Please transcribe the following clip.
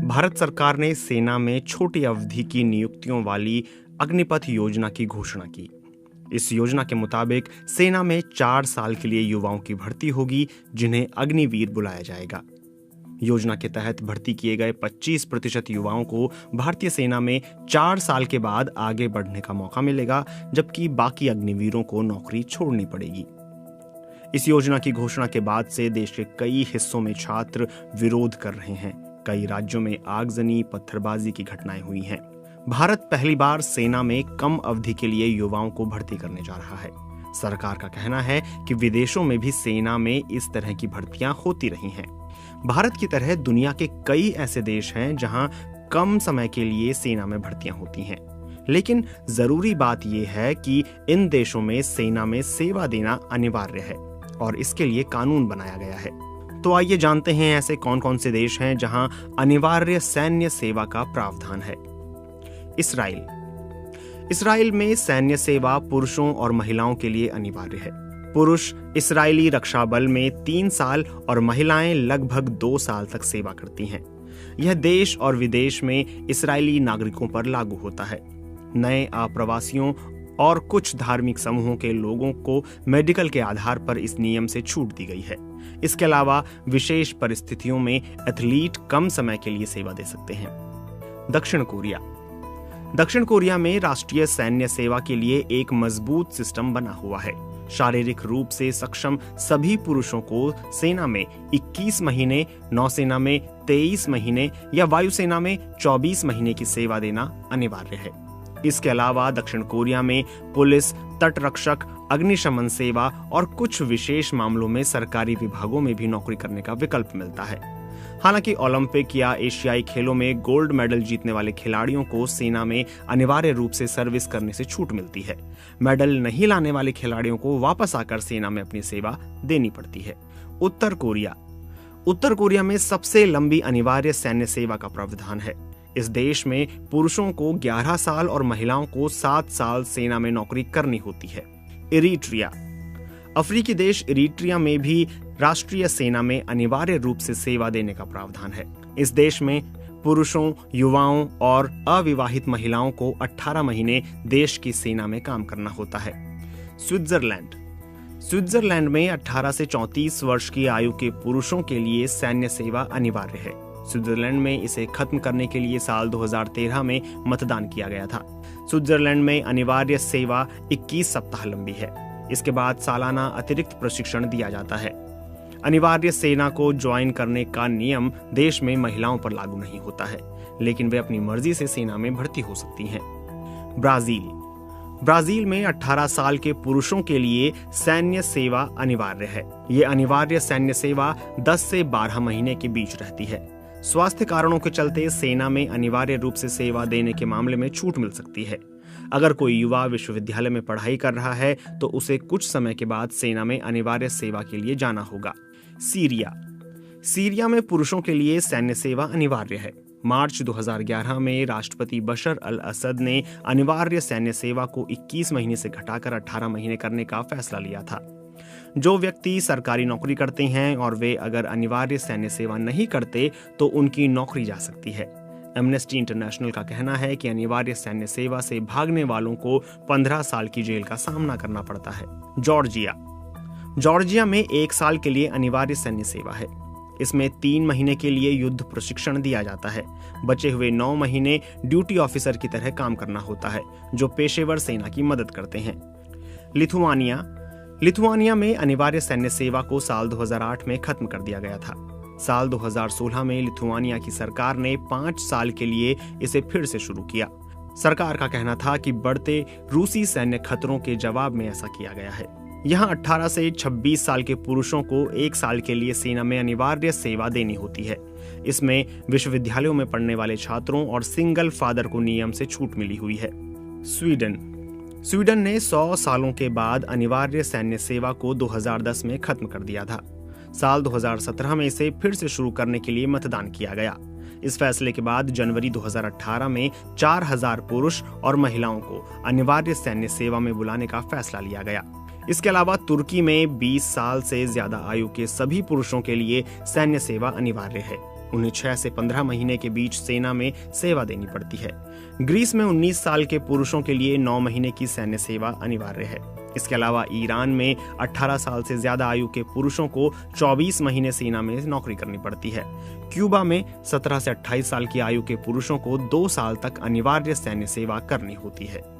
भारत सरकार ने सेना में छोटी अवधि की नियुक्तियों वाली अग्निपथ योजना की घोषणा की। इस योजना के मुताबिक सेना में 4 साल के लिए युवाओं की भर्ती होगी, जिन्हें अग्निवीर बुलाया जाएगा। योजना के तहत भर्ती किए गए 25% युवाओं को भारतीय सेना में 4 साल के बाद आगे बढ़ने का मौका मिलेगा, जबकि बाकी अग्निवीरों को नौकरी छोड़नी पड़ेगी। इस योजना की घोषणा के बाद से देश के कई हिस्सों में छात्र विरोध कर रहे हैं। कई राज्यों में आगजनी, पत्थरबाजी की घटनाएं हुई हैं। भारत पहली बार सेना में कम अवधि के लिए युवाओं को भर्ती करने जा रहा है। सरकार का कहना है कि विदेशों में भी सेना में इस तरह की भर्तियां होती रही हैं। भारत की तरह दुनिया के कई ऐसे देश हैं जहां कम समय के लिए सेना में भर्तियां होती हैं। लेकिन जरूरी बात यह है कि इन देशों में सेना में सेवा देना अनिवार्य है और इसके लिए कानून बनाया गया है। तो आइए जानते हैं ऐसे कौन कौन से देश हैं जहां अनिवार्य सैन्य सेवा का प्रावधान है। इसराइल में सैन्य सेवा पुरुषों और महिलाओं के लिए अनिवार्य है। पुरुष इस्राएली रक्षा बल में 3 साल और महिलाएं लगभग 2 साल तक सेवा करती हैं। यह देश और विदेश में इस्राएली नागरिकों पर लागू होता है। नए आप्रवासियों और कुछ धार्मिक समूहों के लोगों को मेडिकल के आधार पर इस नियम से छूट दी गई है। इसके अलावा विशेष परिस्थितियों में एथलीट कम समय के लिए सेवा दे सकते हैं। दक्षिण कोरिया में राष्ट्रीय सैन्य सेवा के लिए एक मजबूत सिस्टम बना हुआ है। शारीरिक रूप से सक्षम सभी पुरुषों को सेना में 21 महीने, नौसेना में 23 महीने या वायुसेना में 24 महीने की सेवा देना अनिवार्य है। इसके अलावा दक्षिण कोरिया में पुलिस, तटरक्षक, अग्निशमन सेवा और कुछ विशेष मामलों में सरकारी विभागों में भी नौकरी करने का विकल्प मिलता है। हालांकि ओलंपिक या एशियाई खेलों में गोल्ड मेडल जीतने वाले खिलाड़ियों को सेना में अनिवार्य रूप से सर्विस करने से छूट मिलती है। मेडल नहीं लाने वाले खिलाड़ियों को वापस आकर सेना में अपनी सेवा देनी पड़ती है। उत्तर कोरिया में सबसे लंबी अनिवार्य सैन्य सेवा का प्रावधान है। इस देश में पुरुषों को 11 साल और महिलाओं को 7 साल सेना में नौकरी करनी होती है। अफ्रीकी देश इरीट्रिया में भी राष्ट्रीय सेना में अनिवार्य रूप से सेवा देने का प्रावधान है। इस देश में पुरुषों, युवाओं और अविवाहित महिलाओं को 18 महीने देश की सेना में काम करना होता है। स्विट्जरलैंड में 18 से 34 वर्ष की आयु के पुरुषों के लिए सैन्य सेवा अनिवार्य है। स्विट्जरलैंड में इसे खत्म करने के लिए साल 2013 में मतदान किया गया था। स्विट्जरलैंड में अनिवार्य सेवा 21 सप्ताह लंबी है। इसके बाद सालाना अतिरिक्त प्रशिक्षण दिया जाता है। अनिवार्य सेना को ज्वाइन करने का नियम देश में महिलाओं पर लागू नहीं होता है, लेकिन वे अपनी मर्जी से सेना में भर्ती हो सकती हैं। ब्राजील में 18 साल के पुरुषों के लिए सैन्य सेवा अनिवार्य है। ये अनिवार्य सैन्य सेवा 10 से 12 महीने के बीच रहती है। स्वास्थ्य कारणों के चलते सेना में अनिवार्य रूप से सेवा देने के मामले में छूट मिल सकती है। अगर कोई युवा विश्वविद्यालय में पढ़ाई कर रहा है तो उसे कुछ समय के बाद सेना में अनिवार्य सेवा के लिए जाना होगा। सीरिया में पुरुषों के लिए सैन्य सेवा अनिवार्य है। मार्च 2011 में राष्ट्रपति बशर अल असद ने अनिवार्य सैन्य सेवा को 21 महीने से घटाकर 18 महीने करने का फैसला लिया था। जो व्यक्ति सरकारी नौकरी करते हैं और वे अगर अनिवार्य सैन्य सेवा नहीं करते तो उनकी नौकरी जा सकती है। एमनेस्टी इंटरनेशनल का कहना है कि अनिवार्य सैन्य सेवा से भागने वालों को 15 साल की जेल का सामना करना पड़ता है। जॉर्जिया में 1 साल के लिए अनिवार्य सैन्य सेवा है। इसमें 3 महीने के लिए युद्ध प्रशिक्षण दिया जाता है। बचे हुए 9 महीने ड्यूटी ऑफिसर की तरह काम करना होता है, जो पेशेवर सेना की मदद करते हैं। लिथुआनिया में अनिवार्य सैन्य सेवा को साल 2008 में खत्म कर दिया गया था। साल 2016 में लिथुआनिया की सरकार ने 5 साल के लिए इसे फिर से शुरू किया। सरकार का कहना था कि बढ़ते रूसी सैन्य खतरों के जवाब में ऐसा किया गया है। यहाँ 18 से 26 साल के पुरुषों को 1 साल के लिए सेना में अनिवार्य सेवा देनी होती है। इसमें विश्वविद्यालयों में पढ़ने वाले छात्रों और सिंगल फादर को नियम से छूट मिली हुई है। स्वीडन ने 100 सालों के बाद अनिवार्य सैन्य सेवा को 2010 में खत्म कर दिया था। साल 2017 में इसे फिर से शुरू करने के लिए मतदान किया गया। इस फैसले के बाद जनवरी 2018 में 4000 पुरुष और महिलाओं को अनिवार्य सैन्य सेवा में बुलाने का फैसला लिया गया। इसके अलावा तुर्की में 20 साल से ज्यादा आयु के सभी पुरुषों के लिए सैन्य सेवा अनिवार्य है। उन्हें 6 से 15 महीने के बीच सेना में सेवा देनी पड़ती है। ग्रीस में 19 साल के पुरुषों के लिए 9 महीने की सैन्य सेवा अनिवार्य है। इसके अलावा ईरान में 18 साल से ज्यादा आयु के पुरुषों को 24 महीने सेना में नौकरी करनी पड़ती है। क्यूबा में 17 से 28 साल की आयु के पुरुषों को 2 साल तक अनिवार्य सैन्य सेवा करनी होती है।